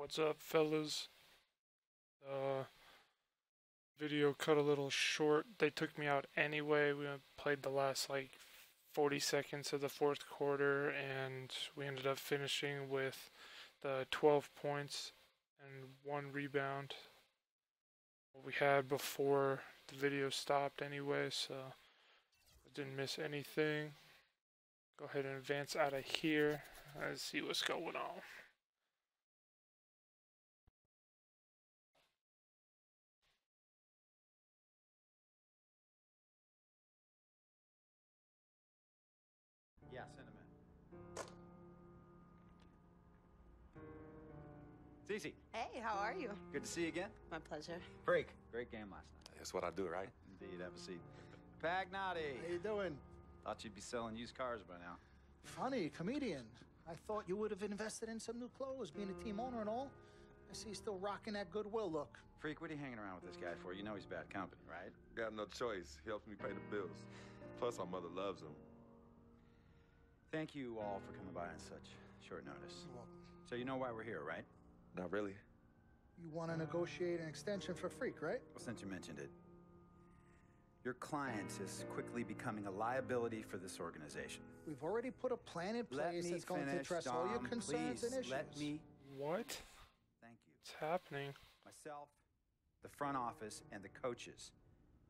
What's up, fellas? Uh, Video cut a little short. They took me out anyway. We played the last like 40 seconds of the fourth quarter, and we ended up finishing with the 12 points and one rebound we had before the video stopped anyway, so I didn't miss anything. Go ahead and advance out of here. Let's see what's going on. Yeah, send him in. Cece, Hey, how are you? good to see you again. My pleasure. Freak, great game last night. That's what I do, right? Indeed, have a seat. Pagnotti, How you doing? thought you'd be selling used cars by now. Funny, comedian. I thought you would have invested in some new clothes, being a team owner and all. I see you still rocking that Goodwill look. Freak, what are you hanging around with this guy for? You know he's bad company, right? Got no choice. He helps me pay the bills. Plus, our mother loves him. Thank you all for coming by on such short notice. You're welcome. So you know why we're here, right? Not really. You want to negotiate an extension for Freak, right? Well, since you mentioned it, your client is quickly becoming a liability for this organization. We've already put a plan in Let place me that's going to finish, address all your Dom, concerns please. and issues. Let me. What? Thank you. What's happening? Myself, the front office, and the coaches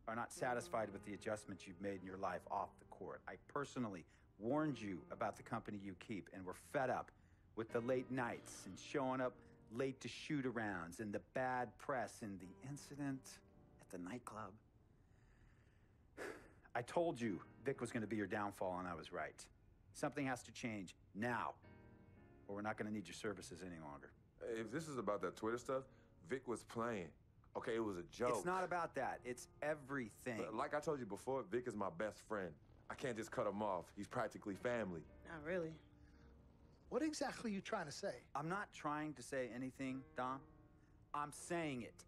are not satisfied with the adjustments you've made in your life off the court. I personally warned you about the company you keep, and we're fed up with the late nights and showing up late to shoot-arounds and the bad press and the incident at the nightclub. I told you Vic was going to be your downfall, and I was right. Something has to change now, or we're not going to need your services any longer. If this is about that Twitter stuff, Vic was playing. Okay, it was a joke. It's not about that. It's everything. But like I told you before, Vic is my best friend. I can't just cut him off. He's practically family. Not really. What exactly are you trying to say? I'm not trying to say anything, Dom. I'm saying it.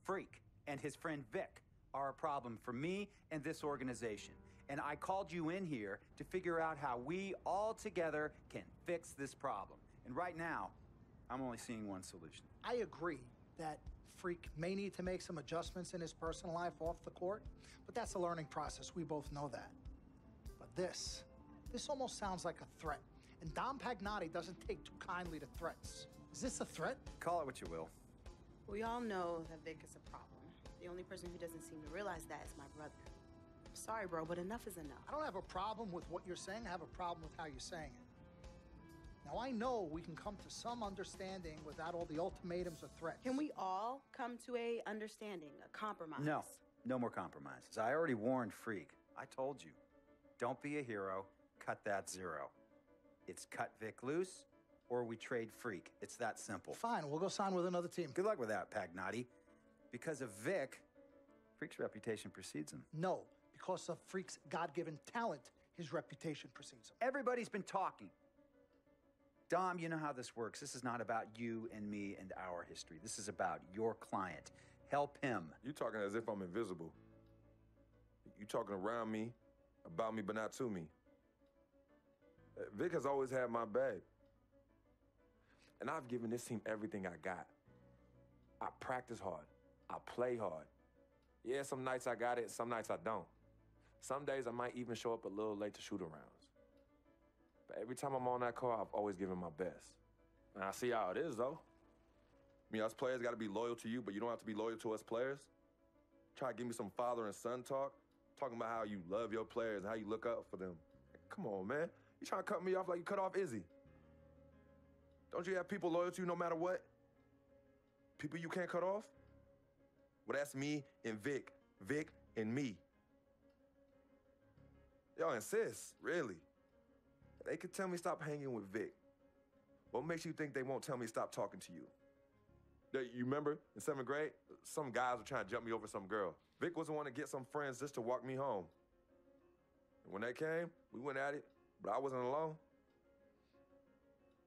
Freak and his friend Vic are a problem for me and this organization. And I called you in here to figure out how we all together can fix this problem. And right now, I'm only seeing one solution. I agree that Freak may need to make some adjustments in his personal life off the court, but that's a learning process. We both know that. But this almost sounds like a threat. And Dom Pagnotti doesn't take too kindly to threats. Is this a threat? Call it what you will. We all know that Vic is a problem. The only person who doesn't seem to realize that is my brother. I'm sorry, bro, but enough is enough. I don't have a problem with what you're saying. I have a problem with how you're saying it. Now, I know we can come to some understanding without all the ultimatums or threats. Can we all come to a understanding, a compromise? No, no more compromises. I already warned Freak. I told you. Don't be a hero. Cut that zero. It's cut Vic loose, or we trade Freak. It's that simple. Fine, we'll go sign with another team. Good luck with that, Pagnotti. Because of Vic, Freak's reputation precedes him. No, because of Freak's God-given talent, his reputation precedes him. Everybody's been talking. Dom, you know how this works. This is not about you and me and our history. This is about your client. Help him. You talking as if I'm invisible. You talking around me, about me, but not to me. Vic has always had my back. And I've given this team everything I got. I practice hard. I play hard. Yeah, some nights I got it, some nights I don't. Some days I might even show up a little late to shoot-arounds. But every time I'm on that court, I've always given my best. And I see how it is, though. I mean, us players got to be loyal to you, but you don't have to be loyal to us players. Try to give me some father and son talk, talking about how you love your players and how you look up for them. Come on, man. You trying to cut me off like you cut off Izzy. Don't you have people loyal to you no matter what? People you can't cut off? Well, that's me and Vic. Vic and me. Y'all insist, really. They could tell me stop hanging with Vic. What makes you think they won't tell me stop talking to you? You remember in 7th grade, some guys were trying to jump me over some girl. Vic was the one to get some friends just to walk me home. And when they came, we went at it, but I wasn't alone.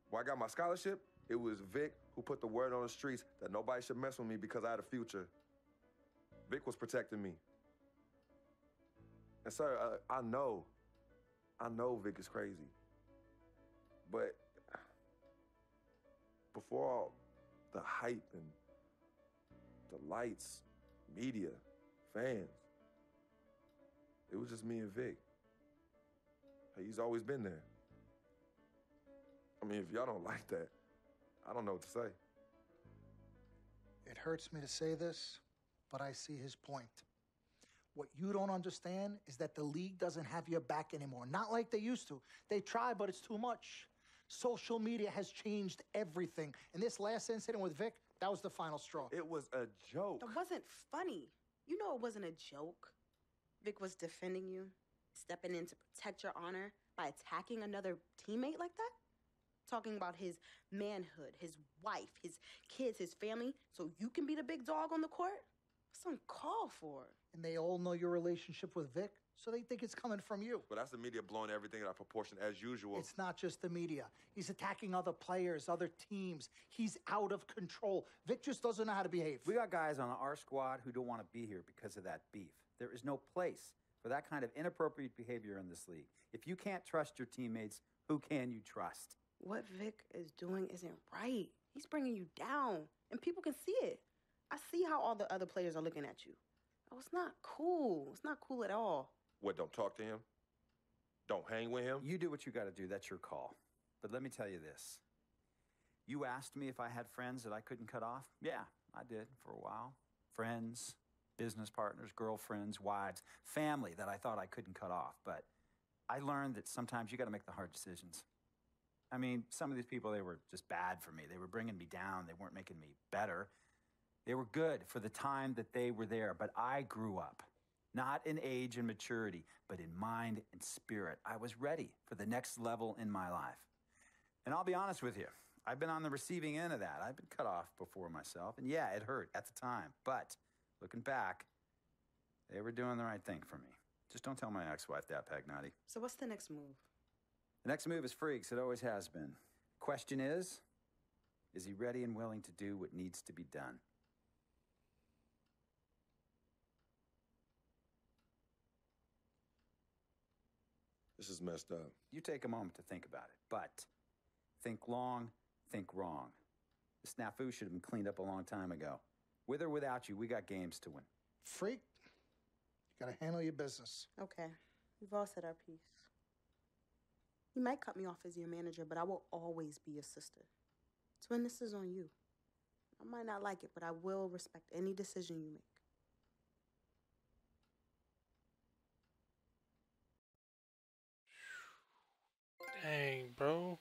When I got my scholarship, it was Vic who put the word on the streets that nobody should mess with me because I had a future. Vic was protecting me. And sir, I know Vic is crazy. But before the hype and the lights, media, fans. It was just me and Vic. Hey, he's always been there. I mean, if y'all don't like that, I don't know what to say. It hurts me to say this, but I see his point. What you don't understand is that the league doesn't have your back anymore. Not like they used to. They try, but it's too much. Social media has changed everything. And this last incident with Vic, that was the final straw. It was a joke. That wasn't funny. You know it wasn't a joke. Vic was defending you, stepping in to protect your honor by attacking another teammate like that? Talking about his manhood, his wife, his kids, his family, so you can be the big dog on the court? That's uncalled for. And they all know your relationship with Vic, so they think it's coming from you. But that's the media blowing everything out of proportion as usual. It's not just the media. He's attacking other players, other teams. He's out of control. Vic just doesn't know how to behave. We got guys on our squad who don't want to be here because of that beef. There is no place for that kind of inappropriate behavior in this league. If you can't trust your teammates, who can you trust? What Vic is doing isn't right. He's bringing you down, and people can see it. I see how all the other players are looking at you. Oh, it's not cool. It's not cool at all. What, don't talk to him? Don't hang with him? You do what you got to do. That's your call. But let me tell you this. You asked me if I had friends that I couldn't cut off? Yeah, I did for a while. Friends, business partners, girlfriends, wives, family that I thought I couldn't cut off. But I learned that sometimes you got to make the hard decisions. I mean, some of these people, they were just bad for me. They were bringing me down. They weren't making me better. They were good for the time that they were there. But I grew up, not in age and maturity, but in mind and spirit. I was ready for the next level in my life. And I'll be honest with you, I've been on the receiving end of that. I've been cut off before myself. And yeah, it hurt at the time. But looking back, they were doing the right thing for me. Just don't tell my ex-wife that, Pagnotti. So what's the next move? The next move is Freaks. It always has been. Question is he ready and willing to do what needs to be done? This is messed up. You take a moment to think about it, but think long, think wrong. The snafu should have been cleaned up a long time ago. With or without you, we got games to win. Freak, you gotta handle your business. Okay, we've all said our piece. You might cut me off as your manager, but I will always be your sister. Twin, this is on you. I might not like it, but I will respect any decision you make. Dang, bro.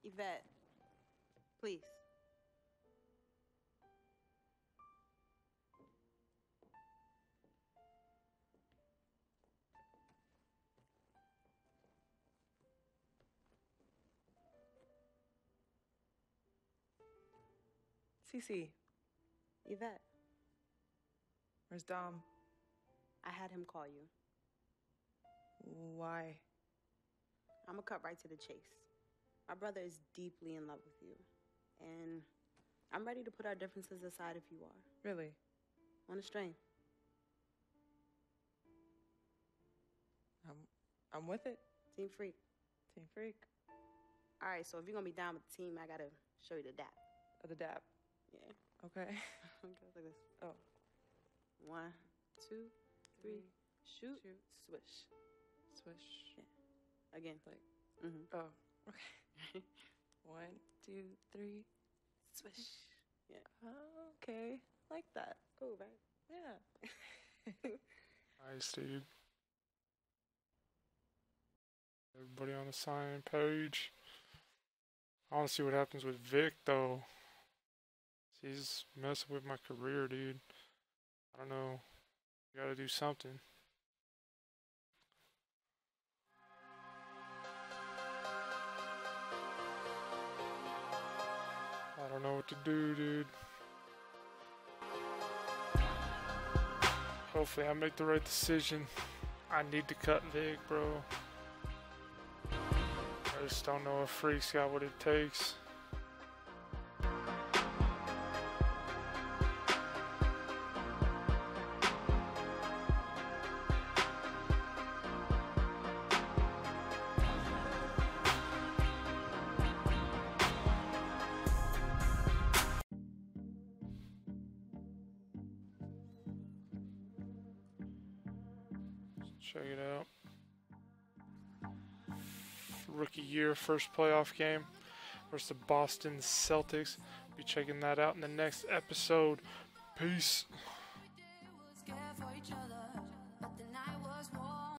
Yvette, please. Cece, Yvette, where's Dom? I had him call you. Why? I'm gonna cut right to the chase. My brother is deeply in love with you, and I'm ready to put our differences aside if you are. Really? On a string. I'm with it. Team Freak. Team Freak. All right, so if you're gonna be down with the team, I gotta show you the dap. Oh, the dab. Yeah. Okay. It goes like this. Oh. 1, 2, 3, shoot, Shoot. swish. Swish. Yeah. Again. Like, Mm-hmm. oh, okay. 1, 2, 3. Swish. Yeah. Oh, okay. Like that. Cool, right? Yeah. Nice, dude. Everybody on the sign page. I want to see what happens with Vic, though. He's messing with my career, dude. I don't know. You gotta do something. I don't know what to do, dude. Hopefully I make the right decision. I need to cut Vic, bro. I just don't know if Freak's got what it takes. Check it out. Rookie year, first playoff game versus the Boston Celtics. Be checking that out in the next episode. Peace. Care for each other.